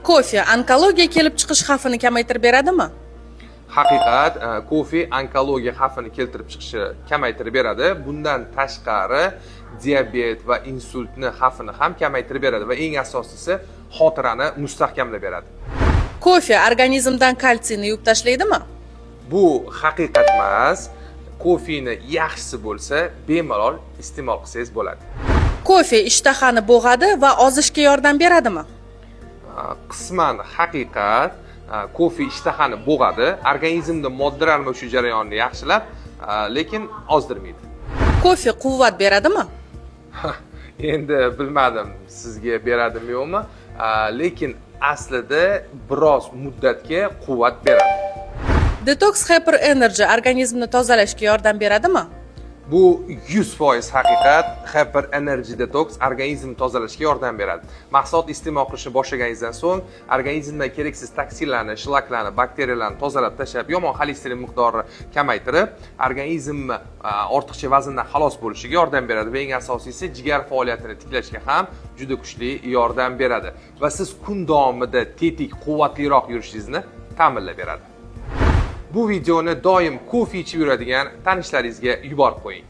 Kofe onkologiya kelib chiqish xavfini kamaytirib beradimi? Haqiqat, kofe onkologiya xavfini keltirib chiqishi kamaytirib beradi. Bundan tashqari diabet va insultni xavfini ham kamaytirib beradi va eng asosiysi xotirani mustahkamlab beradi. Kofe organizmdan kalsiyni yuvib tashlaydimi? Bu haqiqat emas. Kofeni yaxshisi bo'lsa, bemalol iste'mol qilsangiz bo'ladi. Kofe ishtahani bo'g'adi va ozishga yordam beradimi? Qisman haqiqat, kofe ishtahani bo'g'adi, organizmda moddalar almashuv jarayonini yaxshilab, lekin ozdirmaydi. Kofe quvvat beradimi? Endi bilmadim sizga beradimi yo'qmi, lekin aslida biroz muddatga quvvat beradi. Detox Hyper Energy organizmni tozalashga yordam beradimi? Bu 100% haqiqat. Hyper Energy Detox organizmni tozalashga yordam beradi. Mahsulot iste'mol qilishni boshlaganingizdan so'ng organizmdan keraksiz toksinlarni, shlaklarni, bakteriyalarni tozalab tashlab, yomon xolesterin miqdorini kamaytirib, organizmni ortiqcha vazndan xalos bo'lishiga yordam beradi va eng asosiysi jigar faoliyatini tiklashga ham juda kuchli yordam beradi va siz kun davomida tetik, quvvatliroq yurishingizni ta'minlab beradi. Bu videoni doim kofe ichib yuradigan tanishlaringizga yuborib qo'ying.